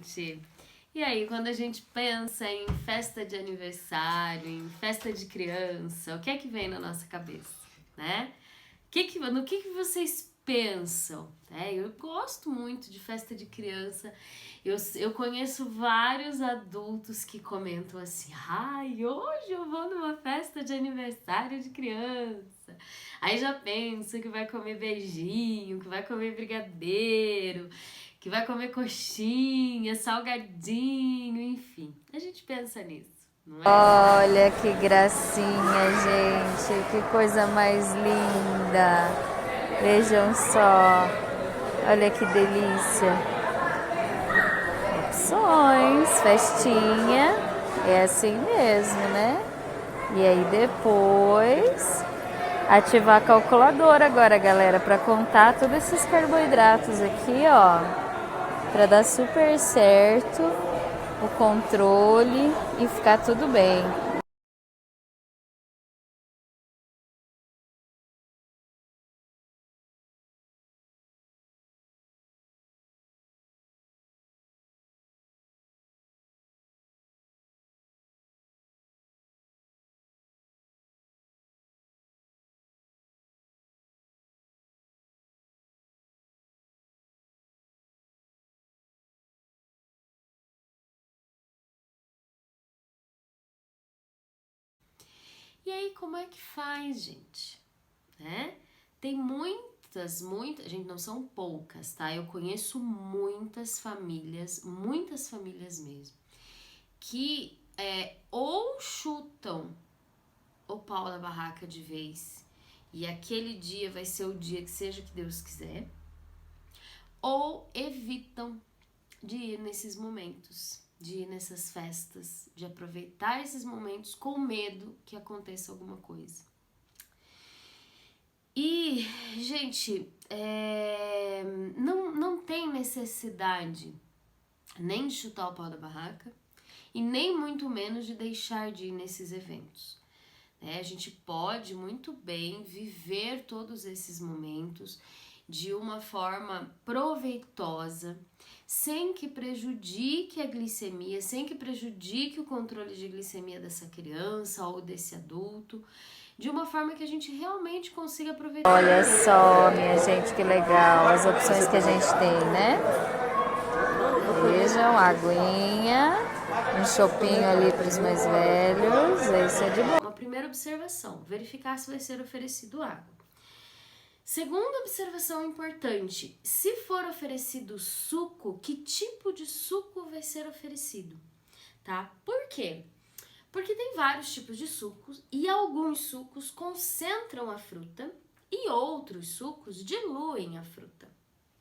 gente? E aí, quando a gente pensa em festa de aniversário, em festa de criança, o que é que vem na nossa cabeça, né? No que vocês pensam? Eu gosto muito de festa de criança. Eu conheço vários adultos que comentam assim: ai, hoje eu vou numa festa de aniversário de criança. Aí já pensa que vai comer beijinho, que vai comer brigadeiro, que vai comer coxinha, salgadinho, enfim. A gente pensa nisso, não é? Olha que gracinha, gente. Que coisa mais linda. Vejam só. Olha que delícia. Opções, festinha. É assim mesmo, né? E aí depois ativar a calculadora agora, galera, para contar todos esses carboidratos aqui, ó, para dar super certo o controle e ficar tudo bem. E aí, como é que faz, gente? Né? Tem muitas, gente, não são poucas, tá? Eu conheço muitas famílias mesmo, que ou chutam o pau da barraca de vez e aquele dia vai ser o dia que seja que Deus quiser, ou evitam de ir nesses momentos, de ir nessas festas, de aproveitar esses momentos com medo que aconteça alguma coisa. E, gente, não tem necessidade nem de chutar o pau da barraca e nem muito menos de deixar de ir nesses eventos. A gente pode muito bem viver todos esses momentos de uma forma proveitosa, sem que prejudique a glicemia, sem que prejudique o controle de glicemia dessa criança ou desse adulto, de uma forma que a gente realmente consiga aproveitar. Olha só, minha gente, que legal as opções que a gente tem, né? Vejam, aguinha, um chopinho ali para os mais velhos, isso é de bom. Uma primeira observação, verificar se vai ser oferecido água. Segunda observação importante, se for oferecido suco, que tipo de suco vai ser oferecido, tá? Por quê? Porque tem vários tipos de sucos e alguns sucos concentram a fruta e outros sucos diluem a fruta.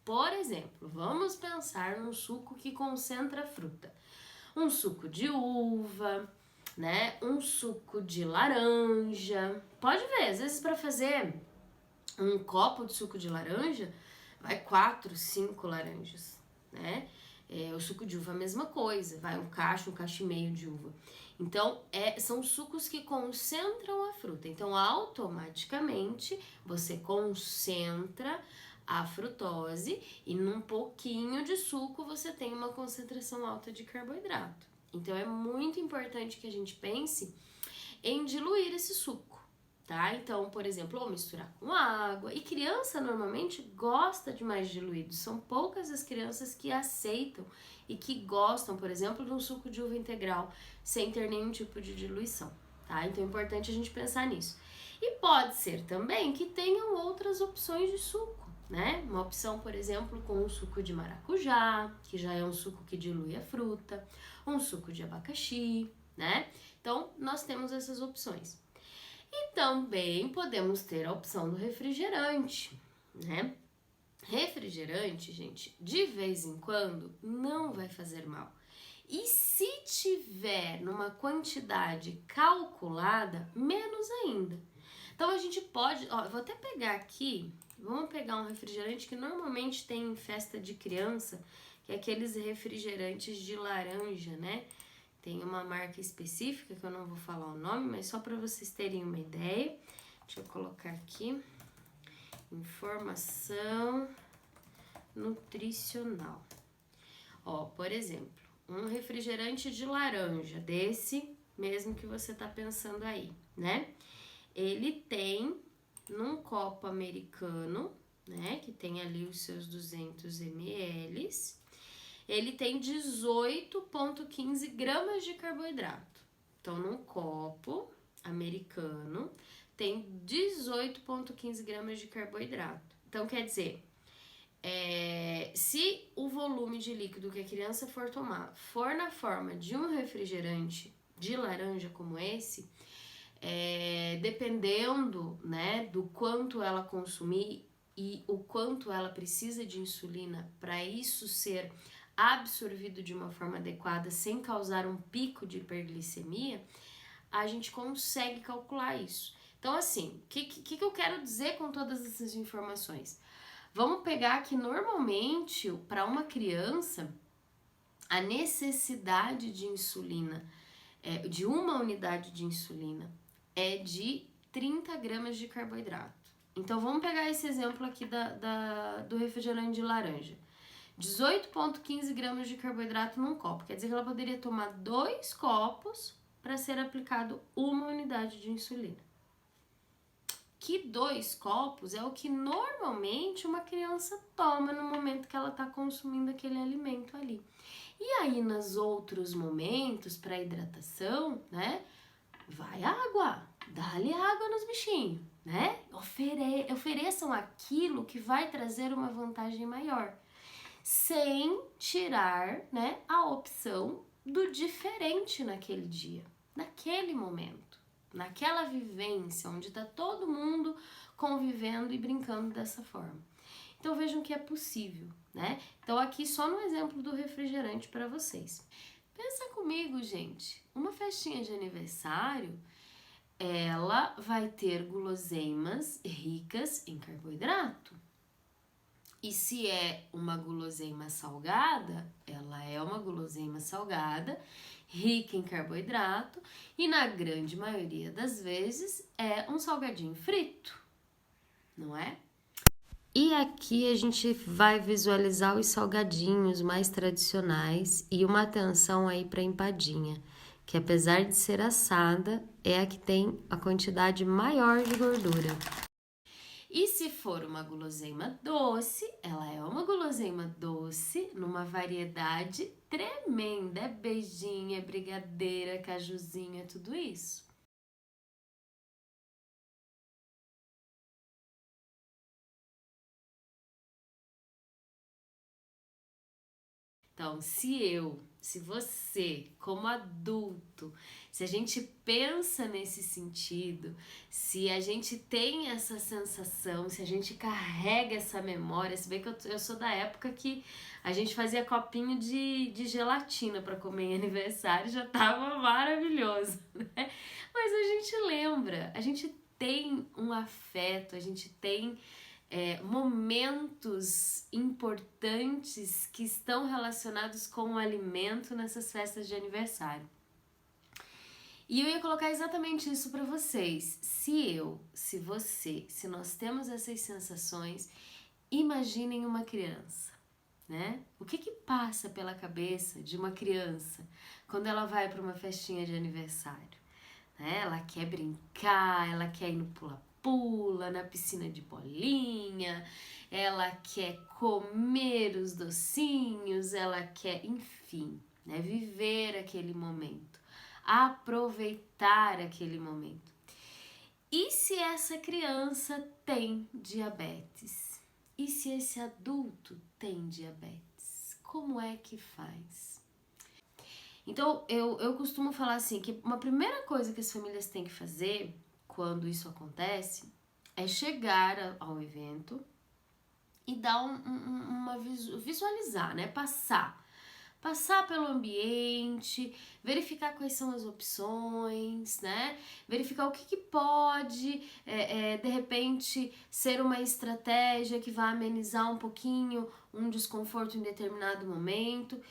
Por exemplo, vamos pensar num suco que concentra a fruta. Um suco de uva, né? Um suco de laranja. Pode ver, às vezes para fazer um copo de suco de laranja, vai 4, 5 laranjas, né? O suco de uva é a mesma coisa, vai um cacho e meio de uva. Então, são sucos que concentram a fruta. Então, automaticamente, você concentra a frutose e num pouquinho de suco você tem uma concentração alta de carboidrato. Então, é muito importante que a gente pense em diluir esse suco. Tá? Então, por exemplo, ou misturar com água. E criança normalmente gosta de mais diluído. São poucas as crianças que aceitam e que gostam, por exemplo, de um suco de uva integral sem ter nenhum tipo de diluição. Tá? Então é importante a gente pensar nisso. E pode ser também que tenham outras opções de suco, né? Uma opção, por exemplo, com um suco de maracujá, que já é um suco que dilui a fruta, um suco de abacaxi, né? Então, nós temos essas opções. E também podemos ter a opção do refrigerante, né? Refrigerante, gente, de vez em quando não vai fazer mal. E se tiver numa quantidade calculada, menos ainda. Então a gente pode, eu vou até pegar aqui, vamos pegar um refrigerante que normalmente tem em festa de criança, que é aqueles refrigerantes de laranja, né? Tem uma marca específica que eu não vou falar o nome, mas só para vocês terem uma ideia. Deixa eu colocar aqui. Informação nutricional. Ó, por exemplo, um refrigerante de laranja, desse mesmo que você tá pensando aí, né? Ele tem num copo americano, né, que tem ali os seus 200 ml, ele tem 18,15 gramas de carboidrato. Então, num copo americano, tem 18,15 gramas de carboidrato. Então, quer dizer, se o volume de líquido que a criança for tomar for na forma de um refrigerante de laranja como esse, dependendo, né, do quanto ela consumir e o quanto ela precisa de insulina para isso ser absorvido de uma forma adequada sem causar um pico de hiperglicemia, a gente consegue calcular isso. Então, assim, o que eu quero dizer com todas essas informações? Vamos pegar que normalmente, para uma criança, a necessidade de insulina, de uma unidade de insulina, é de 30 gramas de carboidrato. Então, vamos pegar esse exemplo aqui do refrigerante de laranja. 18,15 gramas de carboidrato num copo. Quer dizer que ela poderia tomar 2 copos para ser aplicado uma unidade de insulina. Que 2 copos é o que normalmente uma criança toma no momento que ela está consumindo aquele alimento ali. E aí, nos outros momentos, para hidratação, né? Vai água, dá-lhe água nos bichinhos, né? Ofereçam aquilo que vai trazer uma vantagem maior, sem tirar, né, a opção do diferente naquele dia, naquele momento, naquela vivência onde está todo mundo convivendo e brincando dessa forma. Então vejam que é possível, né? Então aqui só no exemplo do refrigerante para vocês. Pensa comigo, gente, uma festinha de aniversário, ela vai ter guloseimas ricas em carboidrato. E se é uma guloseima salgada, ela é uma guloseima salgada, rica em carboidrato, e na grande maioria das vezes é um salgadinho frito, não é? E aqui a gente vai visualizar os salgadinhos mais tradicionais e uma atenção aí para a empadinha, que apesar de ser assada, é a que tem a quantidade maior de gordura. E se for uma guloseima doce, ela é uma guloseima doce numa variedade tremenda, é beijinho, é brigadeira, cajuzinho, é tudo isso. Então, se você, como adulto, se a gente pensa nesse sentido, se a gente tem essa sensação, se a gente carrega essa memória, se bem que eu sou da época que a gente fazia copinho de gelatina para comer em aniversário, já tava maravilhoso, né? Mas a gente lembra, a gente tem um afeto, a gente tem momentos importantes que estão relacionados com o alimento nessas festas de aniversário. E eu ia colocar exatamente isso para vocês. Se você, se nós temos essas sensações, imaginem uma criança, né? O que passa pela cabeça de uma criança quando ela vai para uma festinha de aniversário? Né? Ela quer brincar, ela quer ir no pula-pula, na piscina de bolinha, ela quer comer os docinhos, ela quer, enfim, né, viver aquele momento, aproveitar aquele momento. E se essa criança tem diabetes? E se esse adulto tem diabetes? Como é que faz? Então, eu costumo falar assim, que uma primeira coisa que as famílias têm que fazer quando isso acontece é chegar ao evento e dar visualizar, né? Passar pelo ambiente, verificar quais são as opções, né? Verificar o que pode, de repente, ser uma estratégia que vai amenizar um pouquinho um desconforto em determinado momento.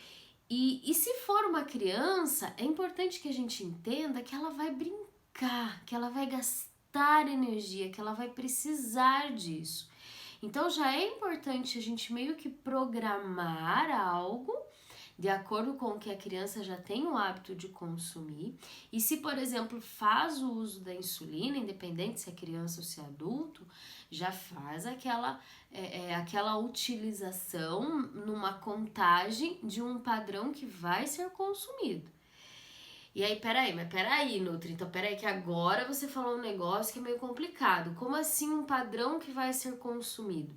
E se for uma criança, é importante que a gente entenda que ela vai brincar, que ela vai gastar energia, que ela vai precisar disso. Então já é importante a gente meio que programar algo de acordo com o que a criança já tem o hábito de consumir. E se, por exemplo, faz o uso da insulina, independente se é criança ou se é adulto, já faz aquela utilização numa contagem de um padrão que vai ser consumido. E aí, peraí, Nutri, então peraí que agora você falou um negócio que é meio complicado. Como assim um padrão que vai ser consumido?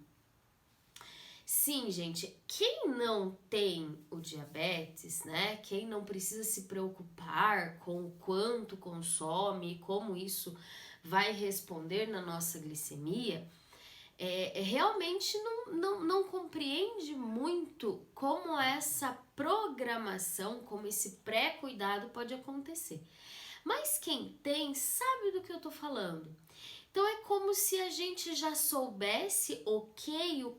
Sim, gente, quem não tem o diabetes, né? Quem não precisa se preocupar com o quanto consome e como isso vai responder na nossa glicemia, realmente não compreende muito como essa programação, como esse pré-cuidado pode acontecer. Mas quem tem sabe do que eu tô falando. Então é como se a gente já soubesse o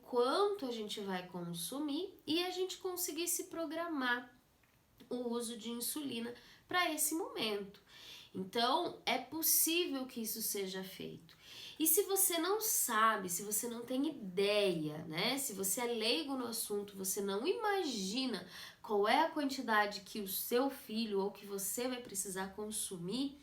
quanto a gente vai consumir e a gente conseguisse programar o uso de insulina para esse momento. Então é possível que isso seja feito. E se você não sabe, se você não tem ideia, né? Se você é leigo no assunto, você não imagina qual é a quantidade que o seu filho ou que você vai precisar consumir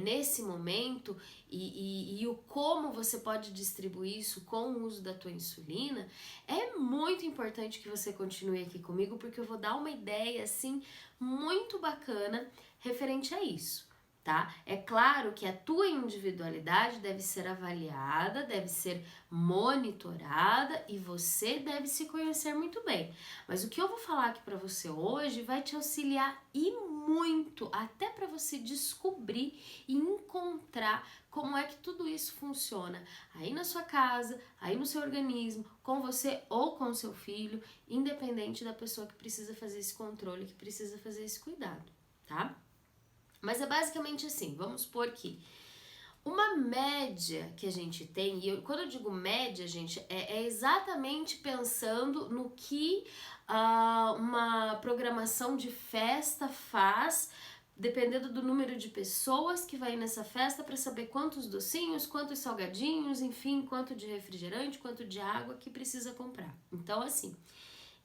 nesse momento e o como você pode distribuir isso com o uso da tua insulina, é muito importante que você continue aqui comigo, porque eu vou dar uma ideia assim muito bacana referente a isso. Tá? É claro que a tua individualidade deve ser avaliada, deve ser monitorada e você deve se conhecer muito bem. Mas o que eu vou falar aqui para você hoje vai te auxiliar e muito, até para você descobrir e encontrar como é que tudo isso funciona aí na sua casa, aí no seu organismo, com você ou com o seu filho, independente da pessoa que precisa fazer esse controle, que precisa fazer esse cuidado, tá? Mas é basicamente assim, vamos supor que uma média que a gente tem, e quando eu digo média, gente, é exatamente pensando no que uma programação de festa faz, dependendo do número de pessoas que vai nessa festa, para saber quantos docinhos, quantos salgadinhos, enfim, quanto de refrigerante, quanto de água que precisa comprar. Então, assim,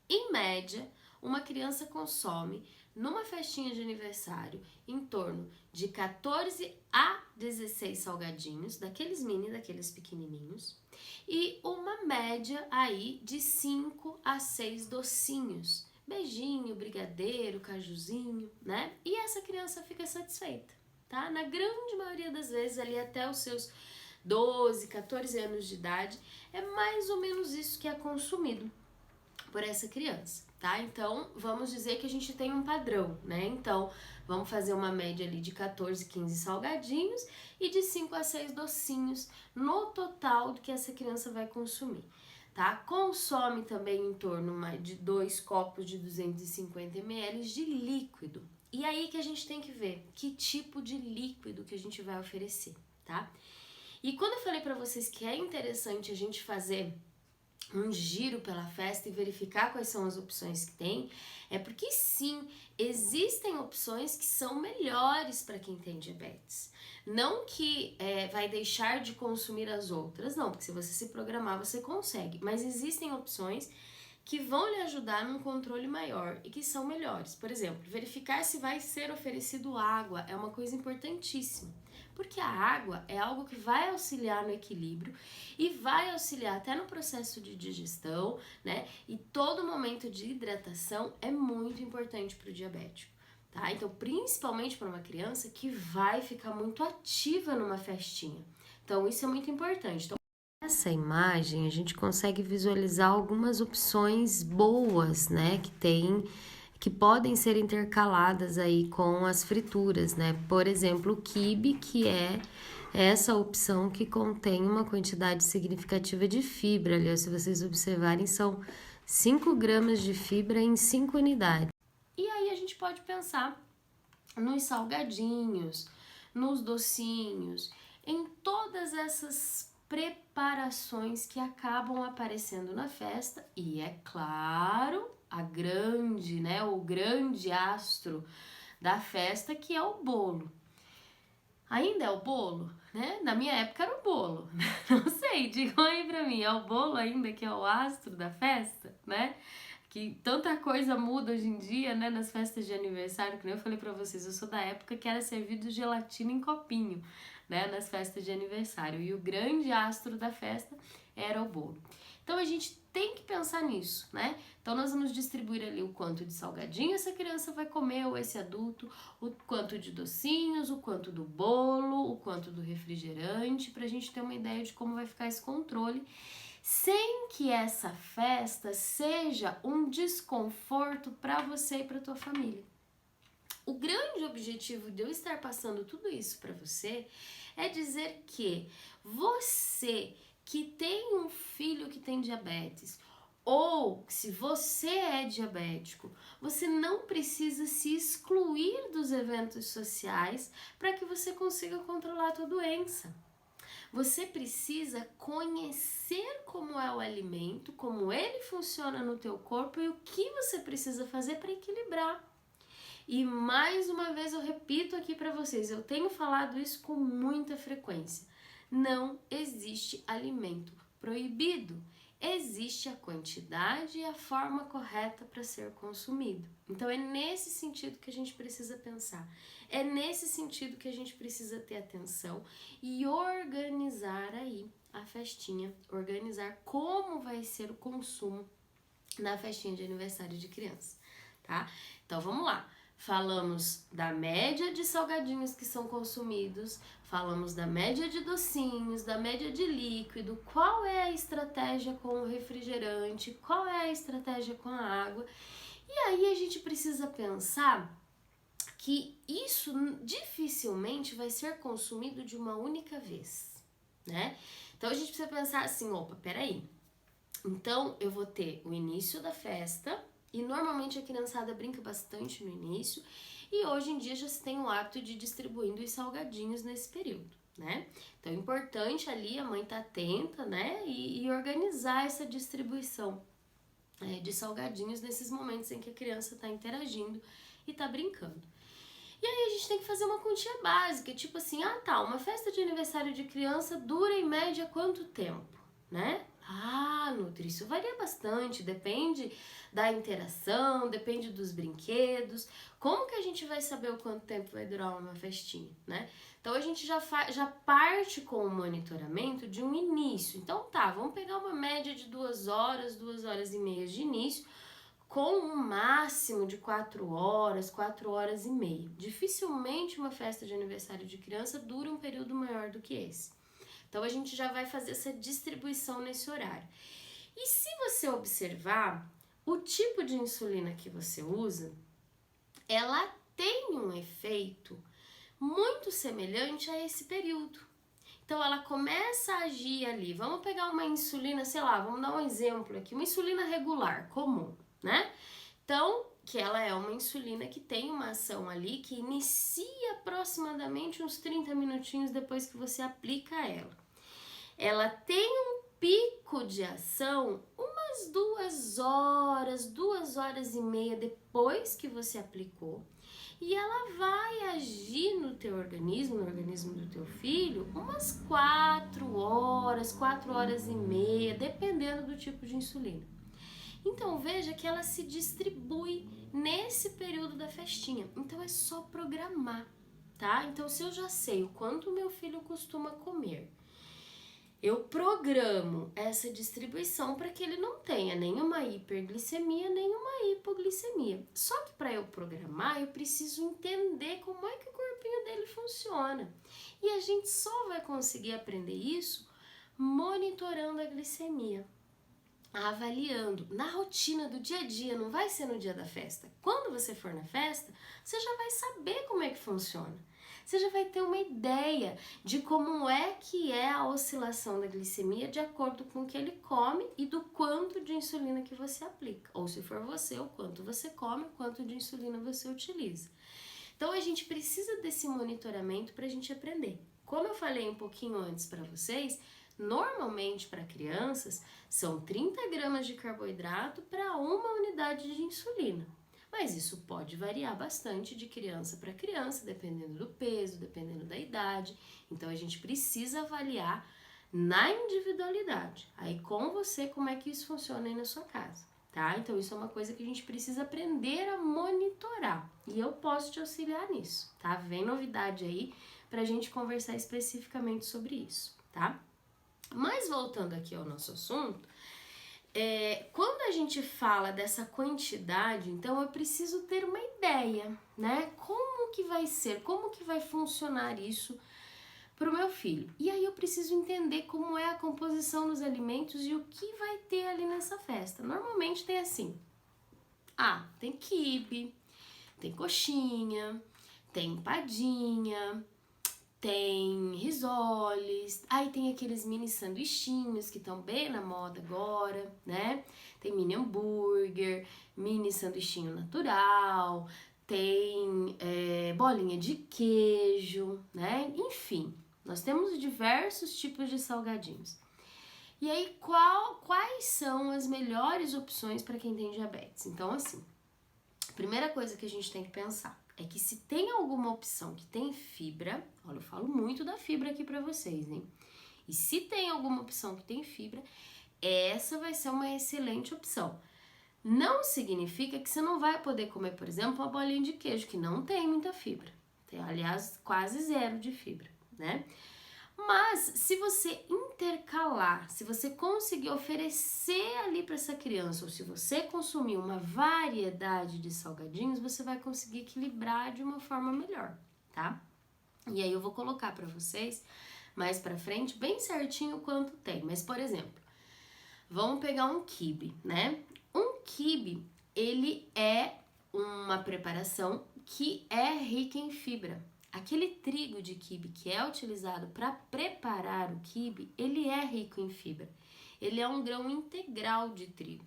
em média, uma criança consome numa festinha de aniversário em torno de 14 a 16 salgadinhos, daqueles mini, daqueles pequenininhos, e uma média aí de 5 a 6 docinhos, beijinho, brigadeiro, cajuzinho, né? E essa criança fica satisfeita, tá? Na grande maioria das vezes, ali até os seus 12, 14 anos de idade, é mais ou menos isso que é consumido por essa criança, tá? Então, vamos dizer que a gente tem um padrão, né? Então, vamos fazer uma média ali de 14, 15 salgadinhos e de 5 a 6 docinhos no total do que essa criança vai consumir, tá? Consome também em torno de 2 copos de 250 ml de líquido. E aí que a gente tem que ver que tipo de líquido que a gente vai oferecer, tá? E quando eu falei pra vocês que é interessante a gente fazer um giro pela festa e verificar quais são as opções que tem, é porque sim, existem opções que são melhores para quem tem diabetes. Não que vai deixar de consumir as outras, não, porque se você se programar você consegue, mas existem opções que vão lhe ajudar num controle maior e que são melhores. Por exemplo, verificar se vai ser oferecido água é uma coisa importantíssima, porque a água é algo que vai auxiliar no equilíbrio e vai auxiliar até no processo de digestão, né? E todo momento de hidratação é muito importante para o diabético, tá? Então, principalmente para uma criança que vai ficar muito ativa numa festinha. Então, isso é muito importante. Então, nessa imagem, a gente consegue visualizar algumas opções boas, né? Que podem ser intercaladas aí com as frituras, né? Por exemplo, o quibe, que é essa opção que contém uma quantidade significativa de fibra. Ali, se vocês observarem, são 5 gramas de fibra em 5 unidades. E aí a gente pode pensar nos salgadinhos, nos docinhos, em todas essas preparações que acabam aparecendo na festa e, é claro, o grande astro da festa, que é o bolo. Ainda é o bolo, né? Na minha época era o bolo. Não sei, digam aí pra mim, é o bolo ainda que é o astro da festa, né? Que tanta coisa muda hoje em dia, né? Nas festas de aniversário, que nem eu falei pra vocês, eu sou da época que era servido gelatina em copinho, né? Nas festas de aniversário. E o grande astro da festa era o bolo. Então a gente tem que pensar nisso, né? Então nós vamos distribuir ali o quanto de salgadinho essa criança vai comer ou esse adulto, o quanto de docinhos, o quanto do bolo, o quanto do refrigerante, pra gente ter uma ideia de como vai ficar esse controle, sem que essa festa seja um desconforto para você e para tua família. O grande objetivo de eu estar passando tudo isso para você é dizer que você que tem um filho que tem diabetes, ou se você é diabético, você não precisa se excluir dos eventos sociais para que você consiga controlar a tua doença. Você precisa conhecer como é o alimento, como ele funciona no teu corpo e o que você precisa fazer para equilibrar. E mais uma vez eu repito aqui para vocês, eu tenho falado isso com muita frequência. Não existe alimento proibido. Existe a quantidade e a forma correta para ser consumido. Então é nesse sentido que a gente precisa pensar. É nesse sentido que a gente precisa ter atenção e organizar aí a festinha, organizar como vai ser o consumo na festinha de aniversário de criança, tá? Então vamos lá. Falamos da média de salgadinhos que são consumidos, falamos da média de docinhos, da média de líquido, qual é a estratégia com o refrigerante, qual é a estratégia com a água. E aí a gente precisa pensar que isso dificilmente vai ser consumido de uma única vez, né? Então a gente precisa pensar assim, opa, peraí. Então eu vou ter o início da festa, e normalmente a criançada brinca bastante no início, e hoje em dia já se tem o hábito de distribuindo os salgadinhos nesse período, né? Então é importante ali a mãe estar atenta, né? E organizar essa distribuição de salgadinhos nesses momentos em que a criança está interagindo e está brincando. E aí a gente tem que fazer uma continha básica, tipo assim, uma festa de aniversário de criança dura em média quanto tempo, né? Nutri, isso varia bastante, depende da interação, depende dos brinquedos. Como que a gente vai saber o quanto tempo vai durar uma festinha, né? Então a gente já parte com o monitoramento de um início. Então vamos pegar uma média de 2 horas, 2 horas e meia de início, com um máximo de 4 horas, 4 horas e meia. Dificilmente uma festa de aniversário de criança dura um período maior do que esse. Então a gente já vai fazer essa distribuição nesse horário. E se você observar, o tipo de insulina que você usa, ela tem um efeito muito semelhante a esse período. Então ela começa a agir ali. Vamos pegar uma insulina, sei lá, vamos dar um exemplo aqui, uma insulina regular, comum, né? Então, que ela é uma insulina que tem uma ação ali que inicia aproximadamente uns 30 minutinhos depois que você aplica ela. Ela tem um pico de ação umas 2 horas e meia depois que você aplicou, e ela vai agir no teu organismo, no organismo do teu filho, umas 4 horas e meia, dependendo do tipo de insulina. Então veja que ela se distribui nesse período da festinha, então é só programar, tá? Então se eu já sei o quanto o meu filho costuma comer, eu programo essa distribuição para que ele não tenha nenhuma hiperglicemia, nenhuma hipoglicemia. Só que para eu programar, eu preciso entender como é que o corpinho dele funciona. E a gente só vai conseguir aprender isso monitorando a glicemia, avaliando na rotina do dia a dia, não vai ser no dia da festa. Quando você for na festa, você já vai saber como é que funciona. Você já vai ter uma ideia de como é que é a oscilação da glicemia de acordo com o que ele come e do quanto de insulina que você aplica. Ou se for você, o quanto você come, o quanto de insulina você utiliza. Então a gente precisa desse monitoramento para a gente aprender. Como eu falei um pouquinho antes para vocês, normalmente para crianças são 30 gramas de carboidrato para 1 unidade de insulina. Mas isso pode variar bastante de criança para criança, dependendo do peso, dependendo da idade. Então a gente precisa avaliar na individualidade. Aí com você, como é que isso funciona aí na sua casa, tá? Então isso é uma coisa que a gente precisa aprender a monitorar. E eu posso te auxiliar nisso, tá? Vem novidade aí pra gente conversar especificamente sobre isso, tá? Mas voltando aqui ao nosso assunto, quando a gente fala dessa quantidade, então eu preciso ter uma ideia, né? Como que vai ser, como que vai funcionar isso para o meu filho? E aí eu preciso entender como é a composição dos alimentos e o que vai ter ali nessa festa. Normalmente tem assim, tem quibe, tem coxinha, tem empadinha, tem risoles, aí tem aqueles mini sanduichinhos que estão bem na moda agora, né? Tem mini hambúrguer, mini sanduichinho natural, tem bolinha de queijo, né? Enfim, nós temos diversos tipos de salgadinhos. E aí, quais são as melhores opções para quem tem diabetes? Então, assim, a primeira coisa que a gente tem que pensar é que se tem alguma opção que tem fibra, olha, eu falo muito da fibra aqui pra vocês, hein? E se tem alguma opção que tem fibra, essa vai ser uma excelente opção. Não significa que você não vai poder comer, por exemplo, uma bolinha de queijo, que não tem muita fibra. Tem, aliás, quase zero de fibra, né? Mas se você intercalar, se você conseguir oferecer ali para essa criança, ou se você consumir uma variedade de salgadinhos, você vai conseguir equilibrar de uma forma melhor, tá? E aí eu vou colocar para vocês mais para frente bem certinho quanto tem. Mas, por exemplo, vamos pegar um quibe, né? Um quibe, ele é uma preparação que é rica em fibra. Aquele trigo de quibe que é utilizado para preparar o quibe, ele é rico em fibra. Ele é um grão integral de trigo.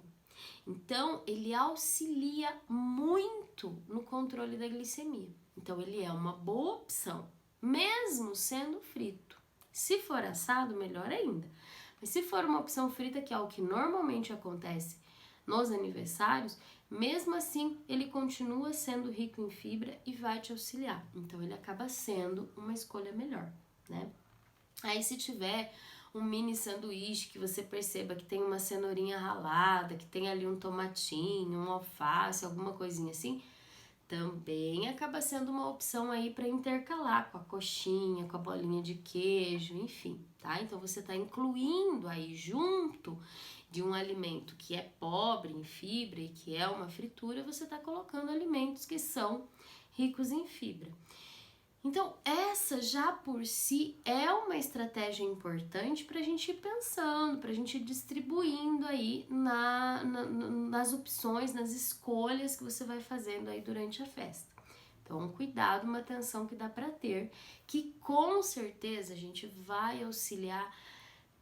Então, ele auxilia muito no controle da glicemia. Então, ele é uma boa opção, mesmo sendo frito. Se for assado, melhor ainda. Mas se for uma opção frita, que é o que normalmente acontece nos aniversários, mesmo assim, ele continua sendo rico em fibra e vai te auxiliar. Então, ele acaba sendo uma escolha melhor, né? Aí, se tiver um mini sanduíche que você perceba que tem uma cenourinha ralada, que tem ali um tomatinho, um alface, alguma coisinha assim, também acaba sendo uma opção aí para intercalar com a coxinha, com a bolinha de queijo, enfim, tá? Então, você tá incluindo aí junto de um alimento que é pobre em fibra e que é uma fritura, você está colocando alimentos que são ricos em fibra. Então, essa já por si é uma estratégia importante para a gente ir pensando, para a gente ir distribuindo aí nas opções, nas escolhas que você vai fazendo aí durante a festa. Então, um cuidado, uma atenção que dá para ter, que com certeza a gente vai auxiliar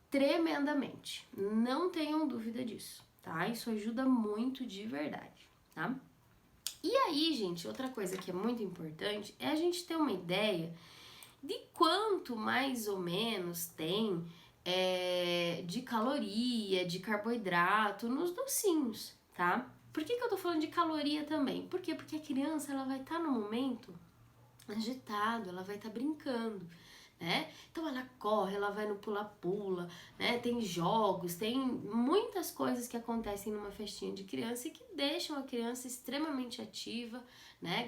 tremendamente, não tenham dúvida disso, tá? Isso ajuda muito de verdade, tá? E aí, gente, outra coisa que é muito importante é a gente ter uma ideia de quanto mais ou menos tem de caloria, de carboidrato nos docinhos, tá? Por que eu tô falando de caloria também? Por quê? Porque a criança, ela vai estar no momento agitado, ela vai estar brincando, né? Então ela corre, ela vai no pula-pula, né? Tem jogos, tem muitas coisas que acontecem numa festinha de criança e que deixam a criança extremamente ativa, né?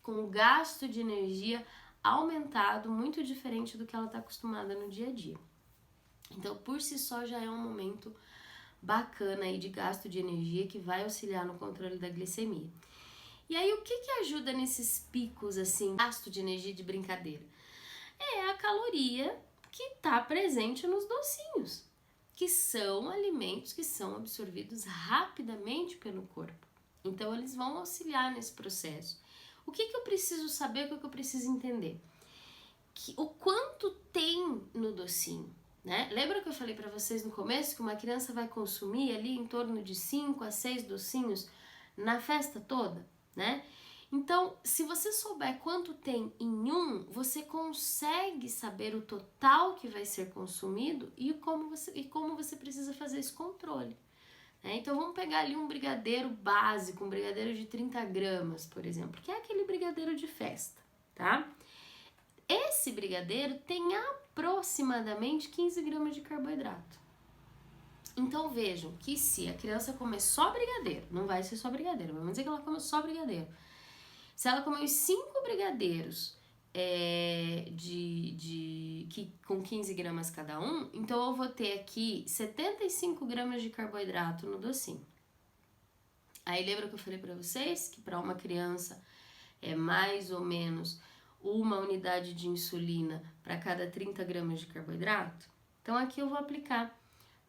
Com gasto de energia aumentado, muito diferente do que ela está acostumada no dia a dia. Então, por si só, já é um momento bacana aí de gasto de energia que vai auxiliar no controle da glicemia. E aí, o que ajuda nesses picos, assim, gasto de energia de brincadeira? É a caloria que está presente nos docinhos, que são alimentos que são absorvidos rapidamente pelo corpo. Então, eles vão auxiliar nesse processo. O que eu preciso saber, o que eu preciso entender? O quanto tem no docinho, né? Lembra que eu falei para vocês no começo que uma criança vai consumir ali em torno de 5 a 6 docinhos na festa toda, né? Então, se você souber quanto tem em um, você consegue saber o total que vai ser consumido e como você precisa fazer esse controle, né? Então vamos pegar ali um brigadeiro básico, um brigadeiro de 30 gramas, por exemplo, que é aquele brigadeiro de festa, tá? Esse brigadeiro tem aproximadamente 15 gramas de carboidrato. Então vejam que se a criança comer só brigadeiro, não vai ser só brigadeiro, vamos dizer que ela come só brigadeiro. Se ela comer os 5 brigadeiros com 15 gramas cada um, então eu vou ter aqui 75 gramas de carboidrato no docinho. Aí lembra que eu falei pra vocês que para uma criança é mais ou menos uma unidade de insulina para cada 30 gramas de carboidrato? Então aqui eu vou aplicar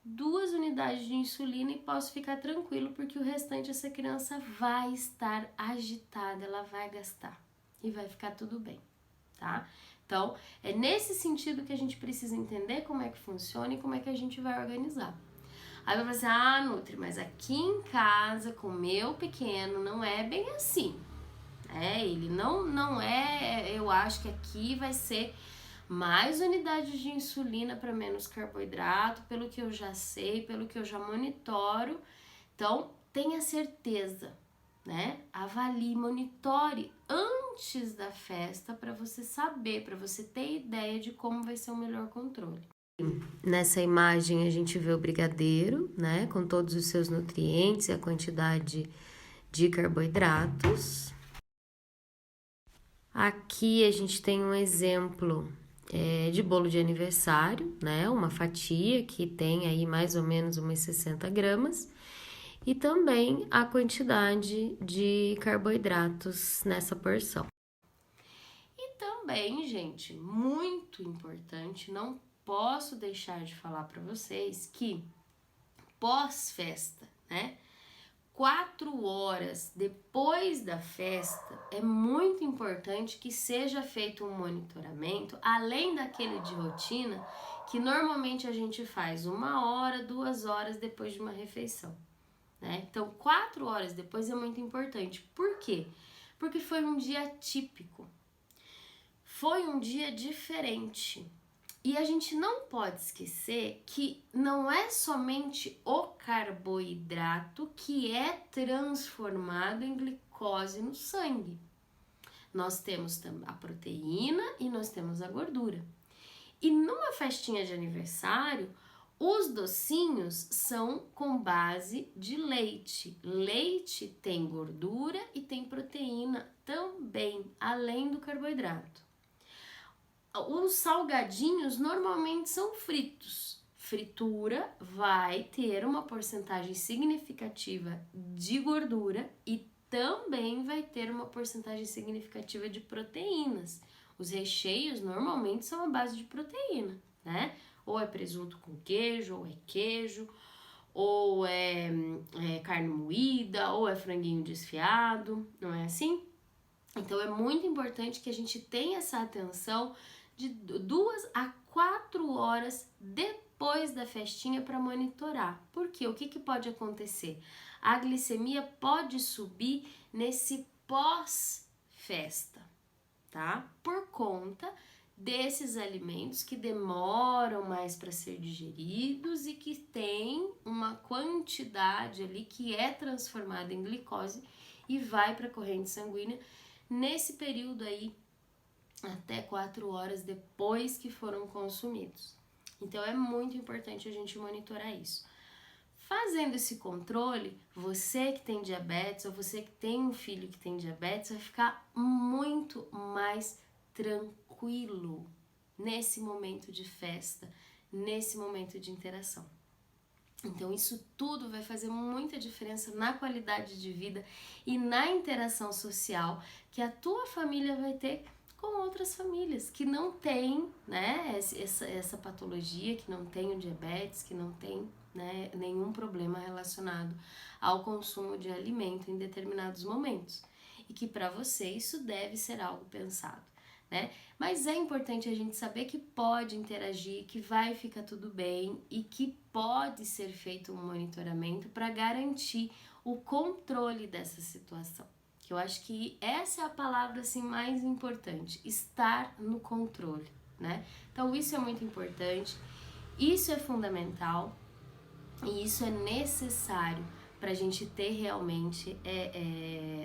2 unidades de insulina e posso ficar tranquilo porque o restante essa criança vai estar agitada, ela vai gastar e vai ficar tudo bem, tá? Então, é nesse sentido que a gente precisa entender como é que funciona e como é que a gente vai organizar. Aí vai falar assim, Nutri, mas aqui em casa com o meu pequeno não é bem assim, né? Ele não é, eu acho que aqui vai ser mais unidades de insulina para menos carboidrato, pelo que eu já sei, pelo que eu já monitoro. Então, tenha certeza, né? Avalie, monitore antes da festa para você saber, para você ter ideia de como vai ser o melhor controle. Nessa imagem a gente vê o brigadeiro, né? Com todos os seus nutrientes e a quantidade de carboidratos. Aqui a gente tem um exemplo de bolo de aniversário, né? Uma fatia que tem aí mais ou menos umas 60 gramas. E também a quantidade de carboidratos nessa porção. E também, gente, muito importante, não posso deixar de falar para vocês que pós-festa, né? 4 horas depois da festa, é muito importante que seja feito um monitoramento, além daquele de rotina, que normalmente a gente faz 1 hora, 2 horas depois de uma refeição, né? Então, 4 horas depois é muito importante. Por quê? Porque foi um dia atípico, foi um dia diferente. E a gente não pode esquecer que não é somente o carboidrato que é transformado em glicose no sangue. Nós temos a proteína e nós temos a gordura. E numa festinha de aniversário, os docinhos são com base de leite. Leite tem gordura e tem proteína também, além do carboidrato. Os salgadinhos normalmente são fritos. Fritura vai ter uma porcentagem significativa de gordura e também vai ter uma porcentagem significativa de proteínas. Os recheios normalmente são a base de proteína, né? Ou é presunto com queijo, ou é carne moída, ou é franguinho desfiado, não é assim? Então é muito importante que a gente tenha essa atenção de 2 a 4 horas depois da festinha para monitorar. Porque o que pode acontecer? A glicemia pode subir nesse pós-festa, tá? Por conta desses alimentos que demoram mais para ser digeridos e que tem uma quantidade ali que é transformada em glicose e vai para a corrente sanguínea nesse período aí até 4 horas depois que foram consumidos. Então é muito importante a gente monitorar isso. Fazendo esse controle, você que tem diabetes ou você que tem um filho que tem diabetes vai ficar muito mais tranquilo nesse momento de festa, nesse momento de interação. Então isso tudo vai fazer muita diferença na qualidade de vida e na interação social que a tua família vai ter com outras famílias que não têm, né, essa patologia, que não tem o diabetes, que não tem, né, nenhum problema relacionado ao consumo de alimento em determinados momentos. E que para você isso deve ser algo pensado, né? Mas é importante a gente saber que pode interagir, que vai ficar tudo bem e que pode ser feito um monitoramento para garantir o controle dessa situação. Que eu acho que essa é a palavra assim mais importante, estar no controle, né? Então isso é muito importante, isso é fundamental E isso é necessário para a gente ter realmente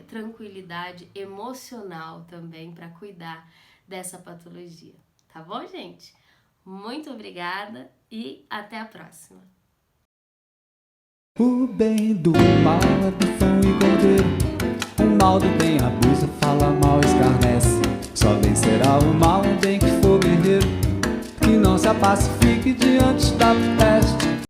tranquilidade emocional também para cuidar dessa patologia. Tá bom, gente? Muito obrigada e até a próxima. O bem do mal é bufão e cordeiro. O mal do bem abusa, fala mal, escarnece. Só vencerá o mal um bem que for guerreiro, que não se pacifique diante da peste.